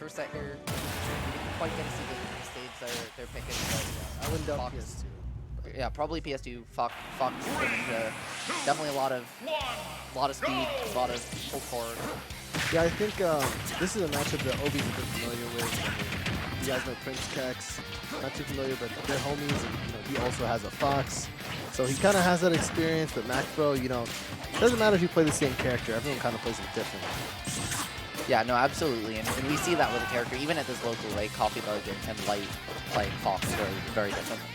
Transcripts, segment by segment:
first set here. We didn't quite get to see the stage they're picking, but I wouldn't doubt Fox. PS2. Yeah, probably PS2. Fox Greninja. Definitely a lot of speed, a lot of pull forward. Yeah, I think this is a matchup that Obi's a bit familiar with. I mean, you guys know Prince Kex, not too familiar, but they're homies, and he also has a Fox, so he kind of has that experience. But Macfro, it doesn't matter if you play the same character; everyone kind of plays it differently. Yeah, no, absolutely, and we see that with a character, even at this local, like Coffee Bug and Light playing Fox very differently.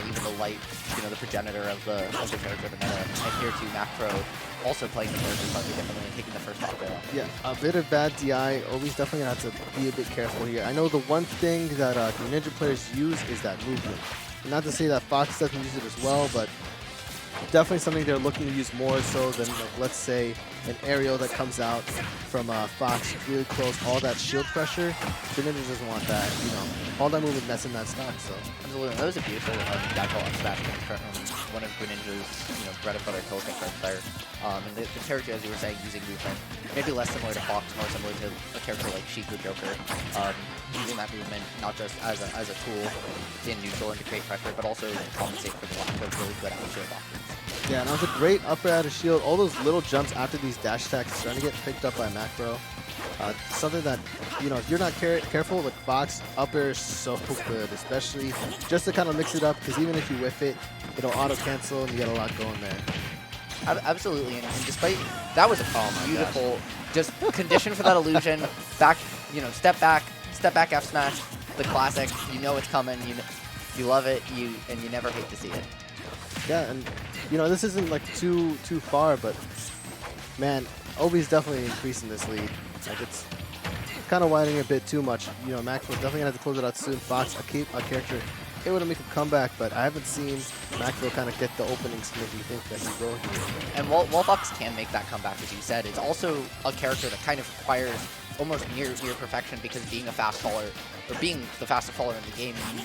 Even the Light, the progenitor of the character, the meta, and here too, Macfro also playing the character slightly differently and taking the first off there. Yeah, a bit of bad DI. Obi's definitely gonna have to be a bit careful here. I know the one thing that Greninja players use is that movement. And not to say that Fox doesn't use it as well, but definitely something they're looking to use more so than, like, let's say, an aerial that comes out from Fox really close, all that shield pressure. Greninja doesn't want that, all that movement messing that stock. So absolutely, that was a beautiful dodgeball up smash from one of Greninja's bread and butter kill confirms there. And the character, as you were saying, using movement, maybe less similar to Fox, more similar to a character like Sheik or Joker, using that movement not just as a tool in neutral and to create pressure, but also to compensate for the lack of really good out shield options. Yeah, and that was a great upper out of shield. All those little jumps after these dash attacks starting to get picked up by Macfro. Something that, if you're not careful with Fox, up air is so good, especially just to kind of mix it up, because even if you whiff it, it'll auto-cancel and you get a lot going there. Absolutely, and despite that was a beautiful, just condition for that illusion, back, step back F smash, the classic, it's coming, you love it, and you never hate to see it. Yeah, and this isn't like too far, but man, Obi's definitely increasing this lead. Like, it's kind of widening a bit too much. Macfro definitely gonna have to close it out soon. Fox, a character able to make a comeback, but I haven't seen Macfro kind of get the openings that you think that he will here. And while Fox can make that comeback, as you said, it's also a character that kind of requires almost near perfection, because being a fast faller, or being the fastest faller in the game, you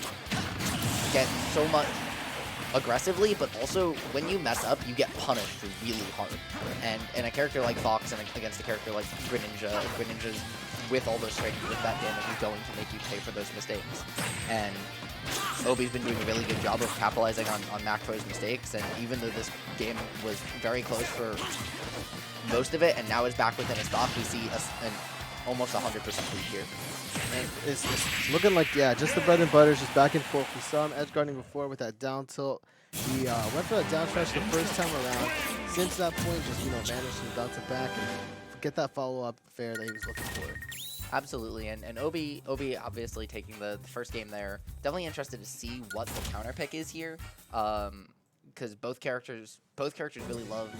get so much aggressively, but also when you mess up, you get punished really hard. And a character like Fox and against a character like Greninja's with all those strength, with that damage, is going to make you pay for those mistakes. And Obi's been doing a really good job of capitalizing on Macfro's mistakes, and even though this game was very close for most of it, and now is back within a stock, we see an almost 100% lead here. And it's looking like, just the bread and butter is just back and forth. We saw him edge guarding before with that down tilt. He went for that down trash the first time around. Since that point, just managed to bounce it back and get that follow-up fair that he was looking for. Absolutely, and Obi obviously taking the first game there. Definitely interested to see what the counter pick is here, because both characters really love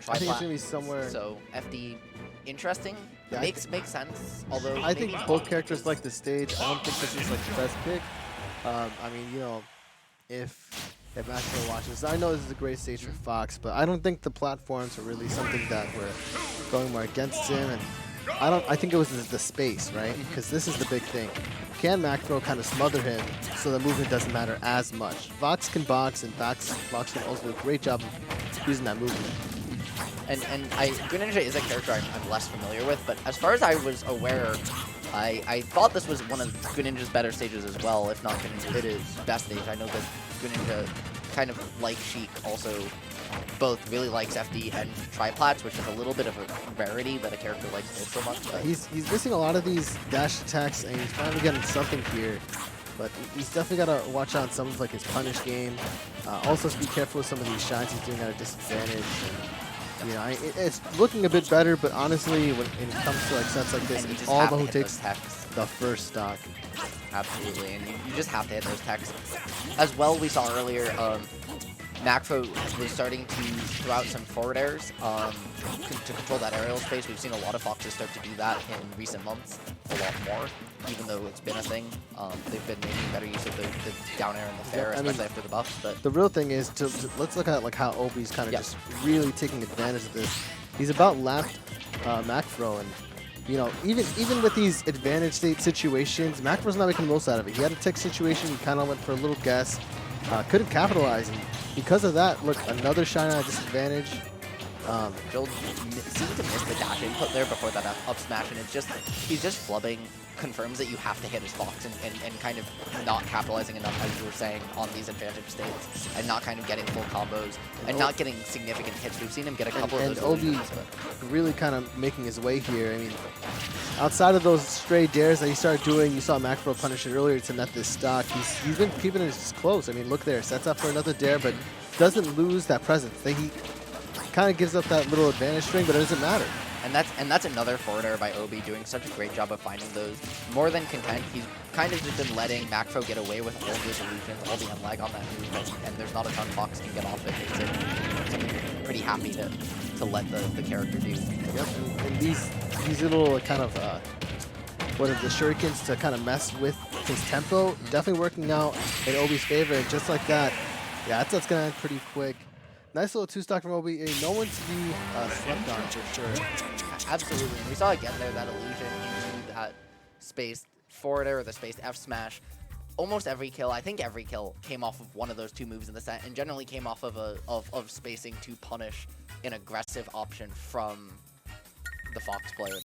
I think it's gonna be somewhere. So FD, interesting. Yeah, makes sense. Although I think both characters like the stage. I don't think this is like the best pick. I mean, if Macfro watches, I know this is a great stage for Fox, but I don't think the platforms are really something that we're going more against him. And I think it was the space, right? Because this is the big thing. Can Macfro kind of smother him so the movement doesn't matter as much? Fox can box, and Fox can also do a great job of using that movement. And Greninja is a character I'm less familiar with, but as far as I was aware, I thought this was one of Greninja's better stages as well, if not Greninja's best stage. I know that Greninja, kind of like Sheik, also both really likes FD and triplats, which is a little bit of a rarity that a character likes so much. But he's missing a lot of these dash attacks, and he's finally getting something here. But he's definitely got to watch out on some of like his punish game. Also, be careful with some of these shines he's doing at a disadvantage. And, it's looking a bit better, but honestly, when it comes to like sets like this, it's all about who takes the first stock. Absolutely, and you just have to hit those techs. As well, we saw earlier, Macfro was starting to throw out some forward airs to control that aerial space. We've seen a lot of Foxes start to do that in recent months, a lot more, even though it's been a thing. They've been making better use of the down air and the fair, especially after the buffs. But the real thing is, let's look at like how Obi's kind of just really taking advantage of this. He's about lapped Macfro, and even with these advantage state situations, Macfro's not making the most out of it. He had a tick situation, he kind of went for a little guess, couldn't capitalize, and because of that, look, another shine at a disadvantage. Joel seemed to miss the dash input there before that up smash, and it's just, he's just flubbing, confirms that you have to hit his Fox, and kind of not capitalizing enough, as you were saying, on these advantage states, and not kind of getting full combos, and not getting significant hits. We've seen him get a couple of those Obi illusions, really kind of making his way here. I mean, outside of those stray dares that he started doing, you saw Macfro punish it earlier to net this stock. He's been keeping it close. I mean, look there, sets up for another dare, but doesn't lose that presence. He kind of gives up that little advantage string, but it doesn't matter. And that's another forward air by Obi, doing such a great job of finding those. More than content, he's kind of just been letting Macfro get away with all those illusions, all the unlag on that move, and there's not a ton Fox can get off it. Makes it something pretty happy to let the character do. Yep, and these little kind of what are the shurikens to kind of mess with his tempo, definitely working out in Obi's favor. And just like that, yeah, that's gonna end pretty quick. Nice little two-stock from Obi. No one to be slept on for sure. Absolutely. We saw again there that illusion into that spaced forward air or the spaced F smash. Almost every kill, I think every kill, came off of one of those two moves in the set, and generally came off of of spacing to punish an aggressive option from the Fox player.